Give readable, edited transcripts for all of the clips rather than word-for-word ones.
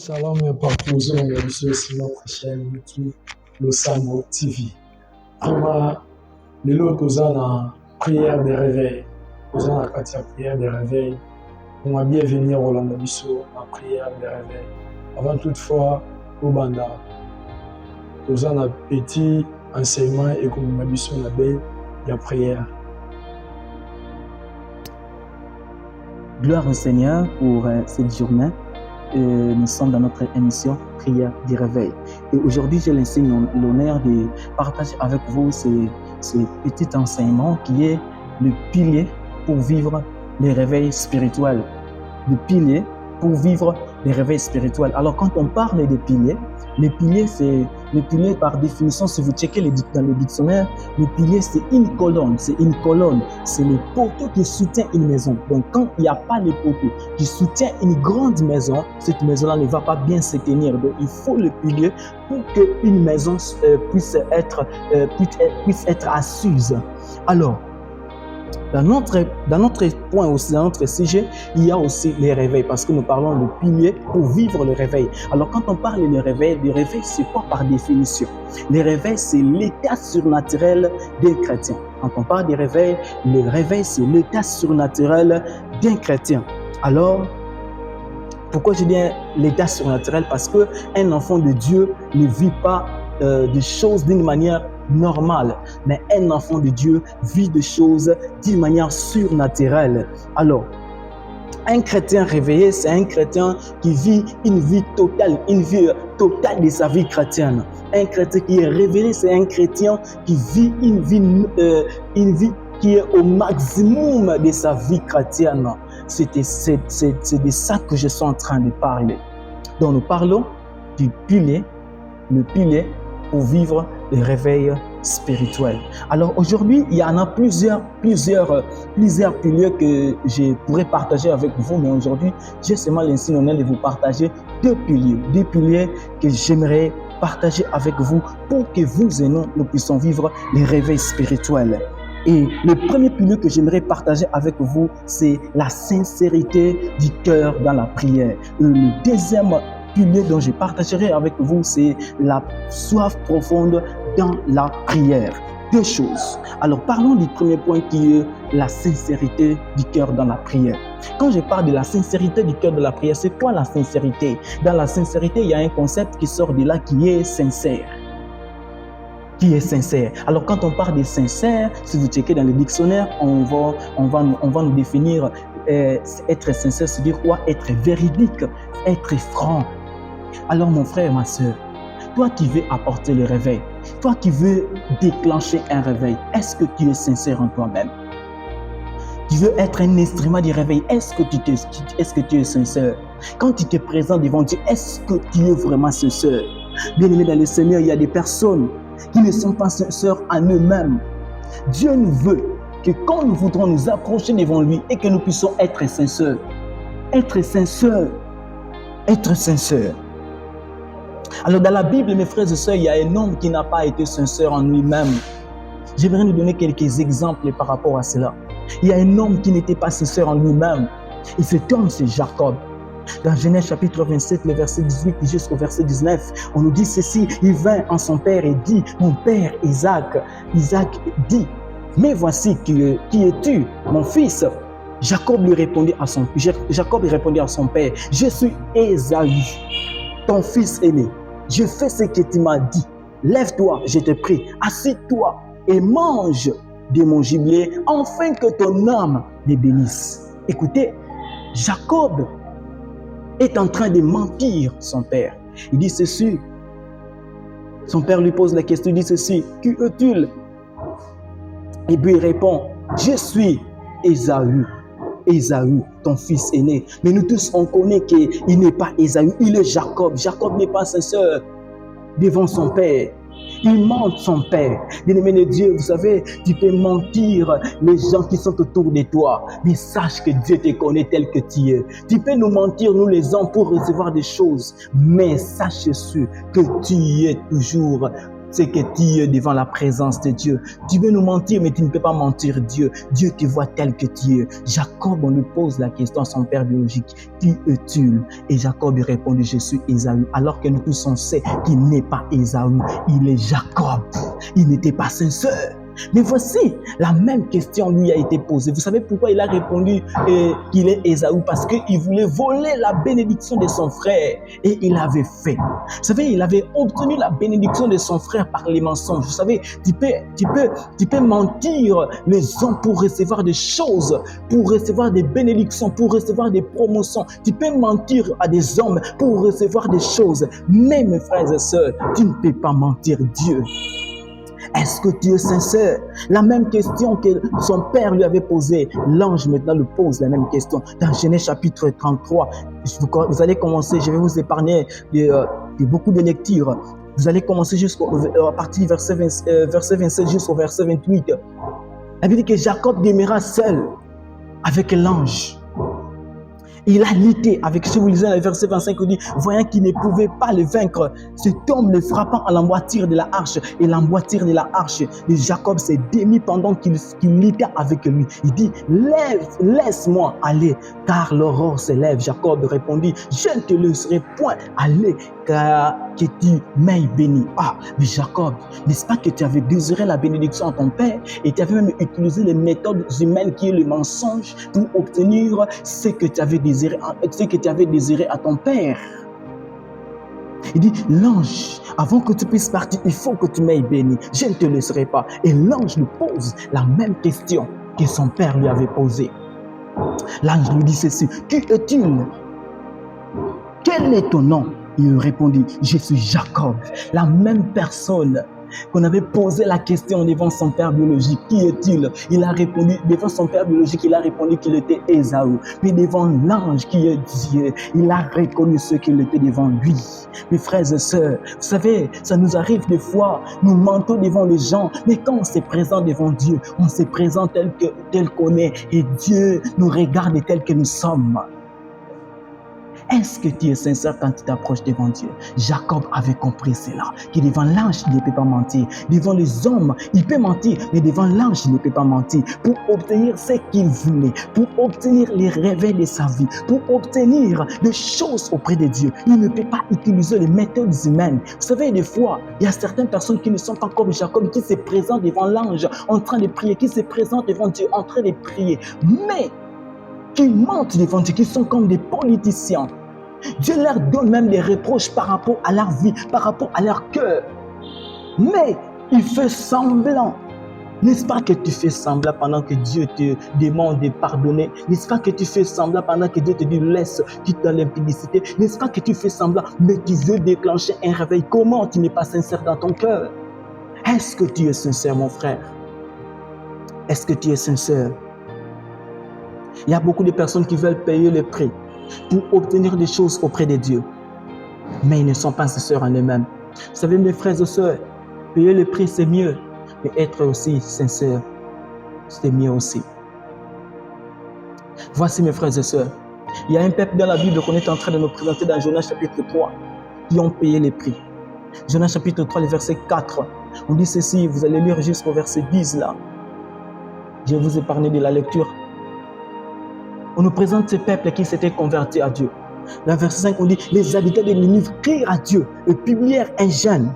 Shalom et partout sur notre chaîne YouTube, le Samo TV. Vraiment, les autres dans la prière de réveil, dans la prière de réveil, on va bien venir au Landabiso, la prière de réveil. Avant toutefois, au Banda, dans un petit enseignement et comme on a besoin de la prière. Gloire au Seigneur pour cette journée. Nous sommes dans notre émission Prière du réveil. Et aujourd'hui, j'ai l'honneur de partager avec vous ce petit enseignement qui est le pilier pour vivre les réveils spirituels. Le pilier pour vivre les réveils spirituels. Alors, quand on parle de piliers, le pilier par définition, si vous checkez dans le dictionnaire, le pilier c'est une colonne, c'est le poteau qui soutient une maison. Donc quand il n'y a pas de poteau qui soutient une grande maison, cette maison-là ne va pas bien se tenir. Donc il faut le pilier pour qu'une maison puisse être assise. Alors, dans notre point aussi, dans notre sujet, il y a aussi les réveils, parce que nous parlons de piliers pour vivre le réveil. Alors, quand on parle de réveil, c'est quoi par définition? Les réveils, c'est l'état surnaturel d'un chrétien. Quand on parle de réveil, le réveil, c'est l'état surnaturel d'un chrétien. Alors, pourquoi je dis l'état surnaturel? Parce qu'un enfant de Dieu ne vit pas des choses d'une manière normale, mais un enfant de Dieu vit des choses d'une manière surnaturelle. Alors, un chrétien réveillé, c'est un chrétien qui vit une vie totale de sa vie chrétienne. Un chrétien qui est réveillé, c'est un chrétien qui vit une vie qui est au maximum de sa vie chrétienne. C'est de ça que je suis en train de parler. Donc, nous parlons du pilier, le pilier pour vivre le réveil spirituel. Alors aujourd'hui, il y en a plusieurs piliers que je pourrais partager avec vous, mais aujourd'hui, j'ai seulement l'insigne de vous partager deux piliers que j'aimerais partager avec vous pour que vous et nous puissions vivre le réveil spirituel. Et le premier pilier que j'aimerais partager avec vous, c'est la sincérité du cœur dans la prière. Et le deuxième pilier dont je partagerai avec vous, c'est la soif profonde dans la prière. Deux choses. Alors, parlons du premier point qui est la sincérité du cœur dans la prière. Quand je parle de la sincérité du cœur de la prière, c'est quoi la sincérité? Dans la sincérité, il y a un concept qui sort de là qui est sincère. Qui est sincère. Alors, quand on parle de sincère, si vous checkez dans le dictionnaire, on va nous définir être sincère, c'est-à-dire quoi? Être véridique, être franc. Alors mon frère, ma soeur, toi qui veux apporter le réveil, toi qui veux déclencher un réveil, est-ce que tu es sincère en toi-même? Tu veux être un instrument du réveil, est-ce que tu es sincère? Quand tu te présentes devant Dieu, est-ce que tu es vraiment sincère? Bien aimé dans le Seigneur, il y a des personnes qui ne sont pas sincères en eux-mêmes. Dieu nous veut que quand nous voudrons nous approcher devant lui et que nous puissions être sincères. Être sincère. Être sincère. Alors dans la Bible, mes frères et sœurs, il y a un homme qui n'a pas été sincère en lui-même. J'aimerais nous donner quelques exemples par rapport à cela. Il y a un homme qui n'était pas sincère en lui-même. Et cet homme, c'est Jacob. Dans Genèse chapitre 27, le verset 18 jusqu'au verset 19, on nous dit ceci. Il vint en son père et dit, mon père Isaac. Isaac dit, mais voici qui es-tu, mon fils? Jacob répondit à son père, je suis Ésaü, ton fils aîné. Je fais ce que tu m'as dit. Lève-toi, je te prie, assis-toi et mange de mon gibier, afin que ton âme me bénisse. Écoutez, Jacob est en train de mentir son père. Il dit ceci. Son père lui pose la question, il dit ceci. Qui es-tu? Et puis il répond, je suis Ésaü. Ésaü, ton fils aîné. Mais nous tous, on connaît qu'il n'est pas Ésaü, il est Jacob. Jacob n'est pas sincère devant son père. Il ment son père. Bien-aimé de Dieu, vous savez, tu peux mentir les gens qui sont autour de toi, mais sache que Dieu te connaît tel que tu es. Tu peux nous mentir, nous les hommes, pour recevoir des choses, mais sache que tu es toujours c'est que tu es devant la présence de Dieu. Tu veux nous mentir, mais tu ne peux pas mentir Dieu. Dieu te voit tel que tu es. Jacob, on lui pose la question à son père biologique, qui es-tu? Et Jacob lui répondit, je suis Ésaü. Alors que nous tous on sait qu'il n'est pas Ésaü, il est Jacob. Il n'était pas sincère. Mais voici, la même question lui a été posée. Vous savez pourquoi il a répondu qu'il est Ésaü? Parce qu'il voulait voler la bénédiction de son frère. Et il avait fait. Vous savez, il avait obtenu la bénédiction de son frère par les mensonges. Vous savez, tu peux mentir les hommes pour recevoir des choses, pour recevoir des bénédictions, pour recevoir des promotions. Tu peux mentir à des hommes pour recevoir des choses. Mais mes frères et sœurs, tu ne peux pas mentir Dieu. Est-ce que tu es sincère? La même question que son père lui avait posée, l'ange maintenant lui pose la même question. Dans Genèse chapitre 33, vous allez commencer, je vais vous épargner de beaucoup de lectures. Vous allez commencer à partir du verset 27 jusqu'au verset 28. La Bible dit que Jacob demeura seul avec l'ange. Il a lutté avec, si vous lisez le verset 25, il dit, voyant qu'il ne pouvait pas le vaincre, cet homme le frappant à l'emboîture de la hache, et l'emboîture de la hache de Jacob s'est démis pendant qu'il luttait avec lui. Il dit, laisse-moi aller, car l'aurore se lève. Jacob répondit, je ne te laisserai point aller, car que tu m'aies béni. Ah, mais Jacob, n'est-ce pas que tu avais désiré la bénédiction à ton père, et tu avais même utilisé les méthodes humaines qui est le mensonge pour obtenir ce que tu avais désiré à ton père. Il dit, l'ange, avant que tu puisses partir, il faut que tu m'aies béni. Je ne te laisserai pas. Et l'ange lui pose la même question que son père lui avait posée. L'ange lui dit ceci, qui es-tu? Quel est ton nom? Il répondit, je suis Jacob. La même personne qu'on avait posé la question devant son père biologique, qui est-il? Il a répondu, devant son père biologique, il a répondu qu'il était Ésaü. Mais devant l'ange qui est Dieu, il a reconnu ce qu'il était devant lui. Mes frères et sœurs, vous savez, ça nous arrive des fois, nous mentons devant les gens, mais quand on se présente devant Dieu, on se présente tel qu'on est, et Dieu nous regarde tel que nous sommes. Est-ce que tu es sincère quand tu t'approches devant Dieu? Jacob avait compris cela, que devant l'ange, il ne peut pas mentir. Devant les hommes, il peut mentir, mais devant l'ange, il ne peut pas mentir. Pour obtenir ce qu'il voulait, pour obtenir les réveils de sa vie, pour obtenir des choses auprès de Dieu, il ne peut pas utiliser les méthodes humaines. Vous savez, des fois, il y a certaines personnes qui ne sont pas comme Jacob, qui se présentent devant l'ange en train de prier, qui se présentent devant Dieu en train de prier, mais qui mentent devant Dieu, qui sont comme des politiciens. Dieu leur donne même des reproches par rapport à leur vie, par rapport à leur cœur. Mais il fait semblant. N'est-ce pas que tu fais semblant pendant que Dieu te demande de pardonner? N'est-ce pas que tu fais semblant pendant que Dieu te dit laisse, quitte dans l'impudicité? N'est-ce pas que tu fais semblant, mais tu veux déclencher un réveil? Comment tu n'es pas sincère dans ton cœur? Est-ce que tu es sincère, mon frère? Est-ce que tu es sincère? Il y a beaucoup de personnes qui veulent payer le prix pour obtenir des choses auprès de Dieu, mais ils ne sont pas sincères en eux-mêmes. Vous savez, mes frères et sœurs, payer le prix c'est mieux, mais être aussi sincère, c'est mieux aussi. Voici, mes frères et sœurs, il y a un peuple dans la Bible qu'on est en train de nous présenter dans Jonas chapitre 3, qui ont payé le prix. Jonas chapitre 3, le verset 4, on dit ceci, vous allez lire jusqu'au verset 10 là. Je vais vous épargner de la lecture. On nous présente ce peuple qui s'était converti à Dieu. Dans le verset 5, on dit, les habitants de Ninive crient à Dieu et publièrent un jeûne.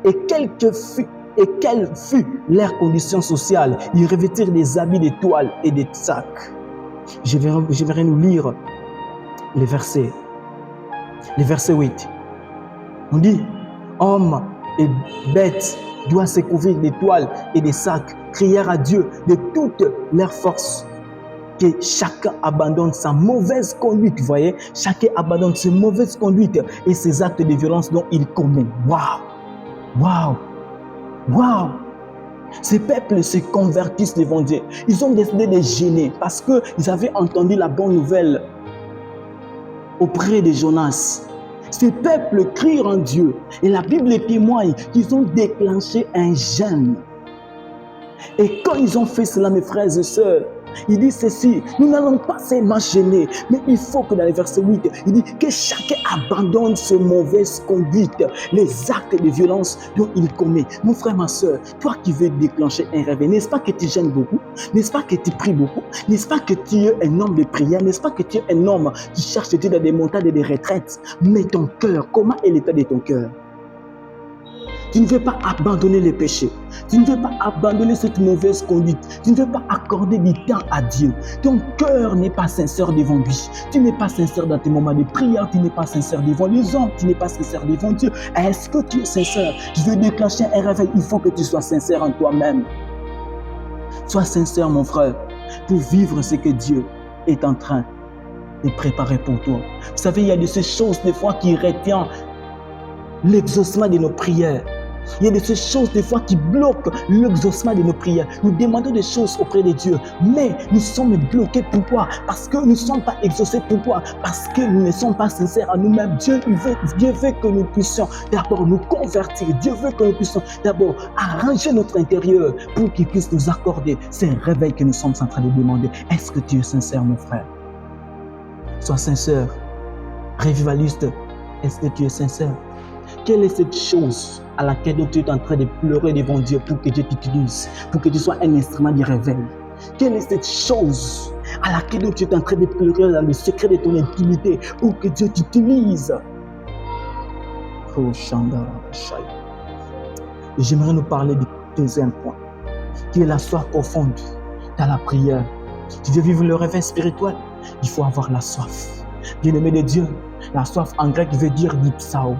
Et quelle fut leur condition sociale? Ils revêtirent des habits de toile et des sacs. Je vais nous lire les versets 8. On dit, hommes et bêtes doivent se couvrir des toiles et des sacs, crier à Dieu de toute leur force. Que chacun abandonne sa mauvaise conduite, vous voyez, chacun abandonne ses mauvaises conduites et ses actes de violence dont il commet. Waouh, waouh, waouh. Ces peuples se convertissent devant Dieu. Ils ont décidé de gêner parce qu'ils avaient entendu la bonne nouvelle auprès de Jonas. Ces peuples crient en Dieu et la Bible témoigne qu'ils ont déclenché un jeûne. Et quand ils ont fait cela, mes frères et sœurs, il dit ceci, nous n'allons pas seulement gêner, mais il faut que dans le verset 8, il dit que chacun abandonne ses mauvaises conduites, les actes de violence dont il commet. Mon frère, ma soeur, toi qui veux déclencher un réveil, n'est-ce pas que tu gênes beaucoup? N'est-ce pas que tu pries beaucoup? N'est-ce pas que tu es un homme de prière? N'est-ce pas que tu es un homme qui cherche Dieu dans des montagnes et des retraites? Mais ton cœur, comment est l'état de ton cœur? Tu ne veux pas abandonner les péchés. Tu ne veux pas abandonner cette mauvaise conduite. Tu ne veux pas accorder du temps à Dieu. Ton cœur n'est pas sincère devant lui. Tu n'es pas sincère dans tes moments de prière. Tu n'es pas sincère devant les hommes. Tu n'es pas sincère devant Dieu. Est-ce que tu es sincère? Tu veux déclencher un réveil. Il faut que tu sois sincère en toi-même. Sois sincère, mon frère, pour vivre ce que Dieu est en train de préparer pour toi. Vous savez, il y a de ces choses des fois qui retiennent l'exaucement de nos prières. Il y a de ces choses des fois qui bloquent l'exaucement de nos prières. Nous demandons des choses auprès de Dieu, mais nous sommes bloqués. Pourquoi? Parce que nous ne sommes pas exaucés. Pourquoi? Parce que nous ne sommes pas sincères à nous-mêmes. Dieu veut que nous puissions d'abord nous convertir. Dieu veut que nous puissions d'abord arranger notre intérieur pour qu'il puisse nous accorder ces réveils que nous sommes en train de demander. Est-ce que tu es sincère, mon frère? Sois sincère. Révivaliste, est-ce que tu es sincère? Quelle est cette chose à laquelle tu es en train de pleurer devant Dieu pour que Dieu t'utilise, pour que tu sois un instrument de réveil? Quelle est cette chose à laquelle tu es en train de pleurer dans le secret de ton intimité pour que Dieu t'utilise? Et j'aimerais nous parler du deuxième point, qui est la soif profonde dans la prière. Si tu veux vivre le réveil spirituel, il faut avoir la soif. Bien-aimé de Dieu, la soif en grec veut dire dipsao.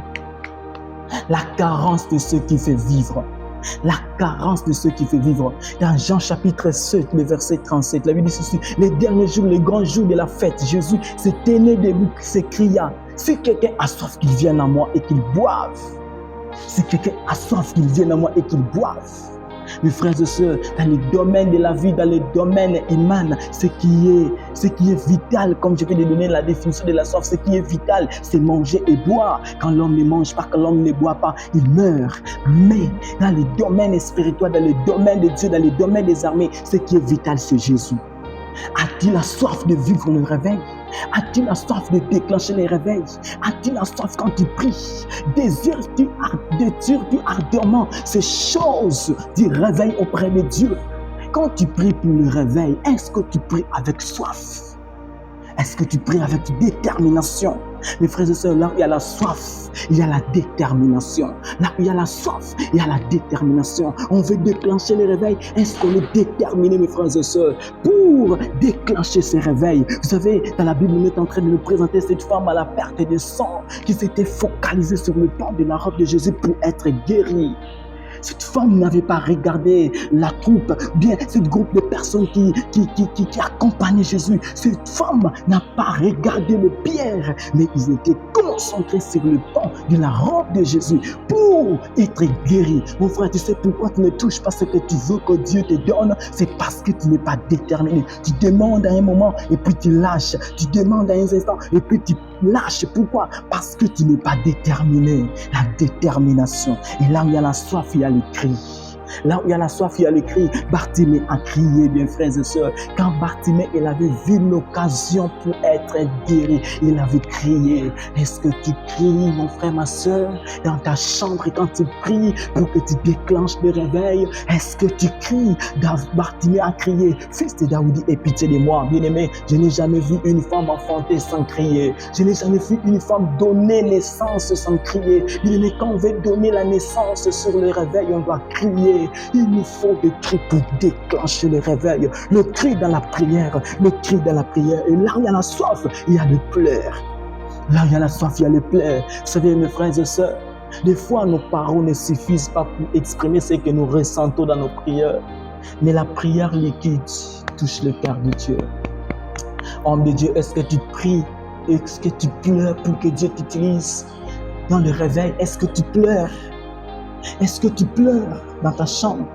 La carence de ce qui fait vivre. La carence de ce qui fait vivre. Dans Jean chapitre 7, le verset 37, la Bible dit ceci: les derniers jours, les grands jours de la fête, Jésus s'est tenu debout, s'écria: si quelqu'un a soif, qu'il vienne à moi et qu'il boive. Si quelqu'un a soif, qu'il vienne à moi et qu'il boive. Mes frères et sœurs, dans les domaines de la vie, dans les domaines humains, ce qui est vital, comme je vais te donner la définition de la soif, ce qui est vital, c'est manger et boire. Quand l'homme ne mange pas, quand l'homme ne boit pas, il meurt. Mais dans les domaines spirituels, dans les domaines de Dieu, dans les domaines des armées, ce qui est vital, c'est Jésus. As-tu la soif de vivre le réveil? As-tu la soif de déclencher les réveils? As-tu la soif quand tu pries? Désires-tu ardemment ces choses du réveil auprès de Dieu? Quand tu pries pour le réveil, est-ce que tu pries avec soif? Est-ce que tu pries avec détermination? Mes frères et sœurs, là où il y a la soif, il y a la détermination. Là où il y a la soif, il y a la détermination. On veut déclencher les réveils. Est-ce qu'on est déterminé, mes frères et sœurs, pour déclencher ces réveils? Vous savez, dans la Bible, on est en train de nous présenter cette femme à la perte de sang qui s'était focalisée sur le pan de la robe de Jésus pour être guérie. Cette femme n'avait pas regardé la troupe, bien ce groupe de personnes qui accompagnaient Jésus. Cette femme n'a pas regardé le Pierre, mais ils étaient concentrés sur le pan de la robe de Jésus pour être guéris. Mon frère, tu sais pourquoi tu ne touches pas ce que tu veux que Dieu te donne? C'est parce que tu n'es pas déterminé. Tu demandes à un moment et puis tu lâches. Tu demandes à un instant et puis tu lâches. Pourquoi? Parce que tu n'es pas déterminé. La détermination. Et là où il y a la soif, il y a le cri. Là où il y a la soif, il y a le cri. Bartimée a crié, bien frères et sœurs. Quand Bartimée, il avait vu l'occasion pour être guéri, il avait crié. Est-ce que tu cries, mon frère, ma sœur, dans ta chambre quand tu pries pour que tu déclenches le réveil? Est-ce que tu cries? Bartimée a crié: fils de Daoudi, aie pitié de moi. Bien-aimé, je n'ai jamais vu une femme enfanter sans crier. Je n'ai jamais vu une femme donner naissance sans crier. Bien-aimé, quand on veut donner la naissance sur le réveil, on doit crier. Il nous faut des cris pour déclencher le réveil. Le cri dans la prière, le cri dans la prière. Et là où il y a la soif, il y a le pleur. Là où il y a la soif, il y a le pleur. Vous savez, mes frères et sœurs, des fois nos paroles ne suffisent pas pour exprimer ce que nous ressentons dans nos prières. Mais la prière liquide touche le cœur de Dieu. Homme de Dieu, est-ce que tu pries? Est-ce que tu pleures pour que Dieu t'utilise dans le réveil? Est-ce que tu pleures? Est-ce que tu pleures dans ta chambre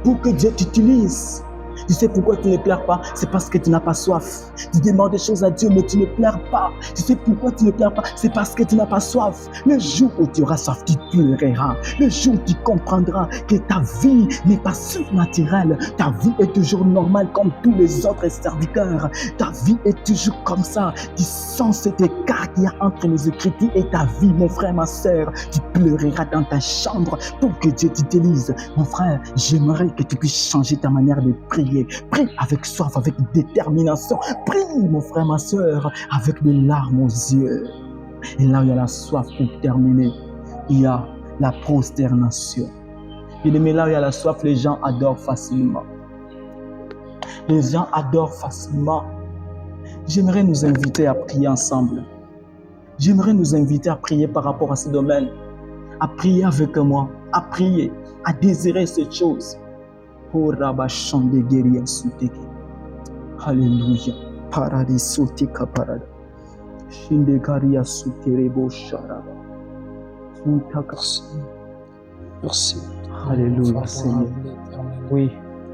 pour que Dieu t'utilise? Tu sais pourquoi tu ne pleures pas? C'est parce que tu n'as pas soif. Tu demandes des choses à Dieu, mais tu ne pleures pas. Tu sais pourquoi tu ne pleures pas? C'est parce que tu n'as pas soif. Le jour où tu auras soif, tu pleureras. Le jour où tu comprendras que ta vie n'est pas surnaturelle. Ta vie est toujours normale comme tous les autres serviteurs. Ta vie est toujours comme ça. Tu sens cet écart qu'il y a entre les Écritures et ta vie, mon frère, ma soeur. Tu pleureras dans ta chambre pour que Dieu t'utilise. Mon frère, j'aimerais que tu puisses changer ta manière de prier. Prie avec soif, avec détermination. Prie, mon frère, ma soeur, avec des larmes aux yeux. Et là où il y a la soif pour terminer, il y a la prosternation. Bien-aimé, là où il y a la soif, les gens adorent facilement. Les gens adorent facilement. J'aimerais nous inviter à prier ensemble. J'aimerais nous inviter à prier par rapport à ce domaine. À prier avec moi. À prier. À désirer cette chose. Oh, Rabba Shande Geria Suteke. Alléluia. Paradis Sutika Parada. Shinde Garia Suterebo Sharaba. Merci. Merci. Alléluia, Seigneur. Oui,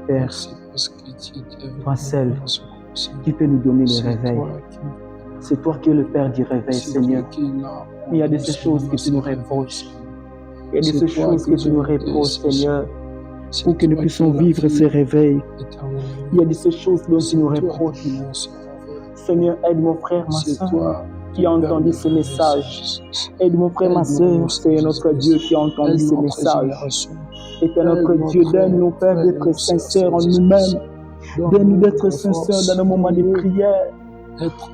Père. Merci parce que tu es Toi seul qui peut nous donner le réveil. C'est toi qui es le Père du réveil, Seigneur. Il y a de ces choses que tu nous reproches. Il y a de ces choses que tu nous reproches, Seigneur, pour que nous puissions vivre ce réveil. Il y a de ces choses dont tu nous reproches. Seigneur, aide mon frère, ma soeur, qui a entendu ce message. Aide mon frère, ma soeur, c'est notre Dieu qui a entendu ce message. Et que notre Dieu, donne-nous, Père, d'être sincères en nous-mêmes. Donne-nous d'être sincères dans nos moments de prière.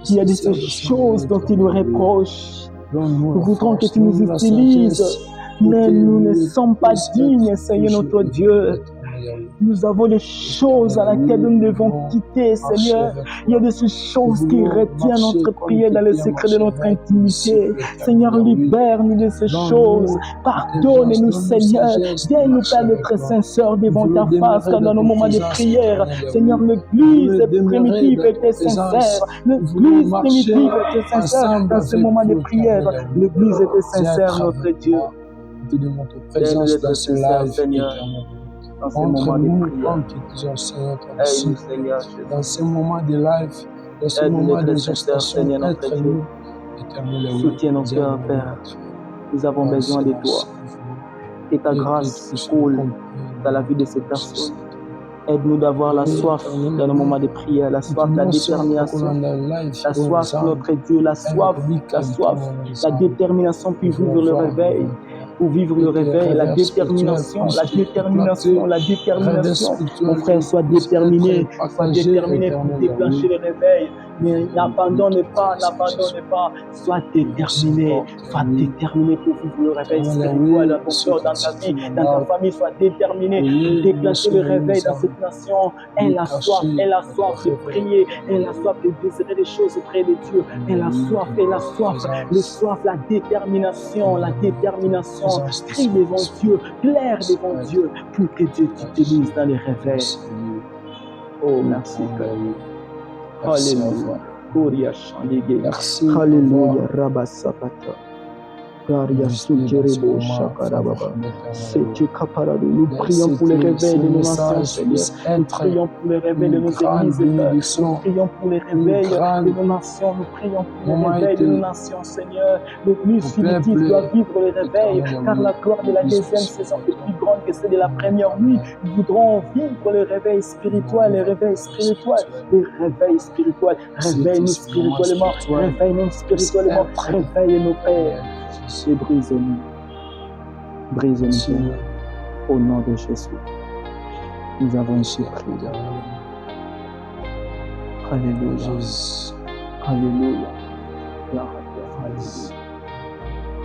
Il y a de ces choses dont tu nous reproches. Nous voudrons que tu nous utilises, mais nous ne sommes pas dignes, Seigneur notre Dieu. Nous avons des choses à laquelle nous devons quitter, Seigneur. Il y a de ces choses qui retiennent notre prière dans le secret de notre intimité. Seigneur, libère-nous de ces choses. Pardonne-nous, Seigneur. Viens-nous faire d'être sincères devant ta face dans nos moments de prière. Seigneur, l'Église primitive était sincère. L'Église primitive était sincère dans ce moment de prière. L'Église était sincère, notre Dieu. Te demande ta présence dans ce live, Seigneur. Entre nous, dans ce moment de live, dans ce moment d'exhortation, être nous, Éternel, soutiens nos cœurs, Père. Nous avons besoin de toi. Que ta grâce coule dans la vie de ces personnes. Aide-nous d'avoir la soif dans le moment de prière, la soif, la détermination, la soif, notre Dieu, la soif, la détermination pour vivre le réveil. Pour vivre le réveil, la détermination. Mon frère, sois déterminé pour déclencher le réveil. Mais n'abandonne pas. Sois déterminé pour vivre le réveil spirituel dans ton cœur, dans ta vie, dans ta famille. Sois déterminé pour déclencher le réveil dans cette nation. Elle a soif de prier, elle a soif de désirer des choses auprès de Dieu. Elle a soif, la détermination. Crie devant Dieu, plaire devant Dieu pour que Dieu t'utilise dans les réveils. Oh, merci, Père. Alléluia. Merci. Alléluia. Rabasapata. Nous prions pour les réveils de nos nations, Seigneur. Nous prions pour les réveils de nos églises, nous prions pour les réveils de nos nations. Nous prions pour les réveils de nos nations, Seigneur. L'église primitive doit vivre les réveils, car la gloire de la deuxième saison est plus grande que celle de la première nuit. Nous voudrons vivre les réveils spirituels, réveille-nous spirituellement, réveille-nous, Père. Et brise-nous, Père. Au nom de Jésus, nous avons ainsi prié. Alléluia. Alléluia.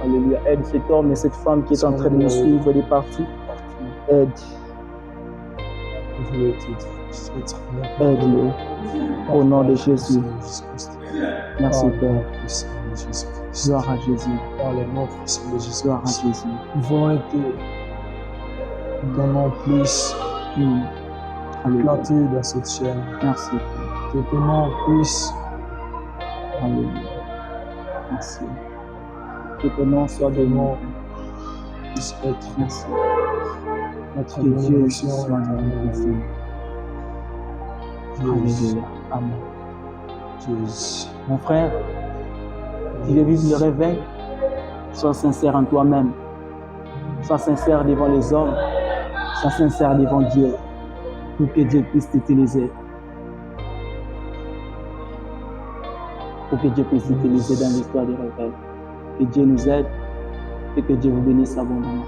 Alléluia. Aide cet homme et cette femme qui est en train de nous suivre de partout. Aide. Aide-le. Au nom de Jésus. Merci, Père. Gloire à Jésus. Par les noms de Jésus. Gloire à Jésus. Nous voulons être dans plus plantés dans cette chaîne. Merci. Que tes noms puissent. Alléluia. Merci. Que tes noms soient de nous. Puisse être. Merci. Notre Que Dieu bénédiction soit glorifié. Alléluia. Amen. Jésus. Mon frère, tu veux vivre le réveil, sois sincère en toi-même. Sois sincère devant les hommes. Sois sincère devant Dieu. Pour que Dieu puisse t'utiliser. Pour que Dieu puisse t'utiliser dans l'histoire du réveil. Que Dieu nous aide et que Dieu vous bénisse abondamment.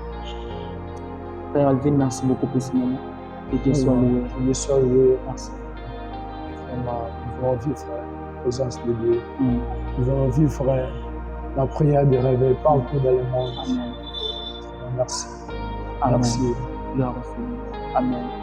Frère Alvin, merci beaucoup pour ce moment. Que Dieu soit loué. Que Dieu soit loué. Merci. Vraiment, nous voulons vivre, frère, la présence de Dieu. Nous voulons vivre, frère, la prière de réveil partout dans le monde. Amen. Merci. Amen. Merci. Gloire au Seigneur. Amen.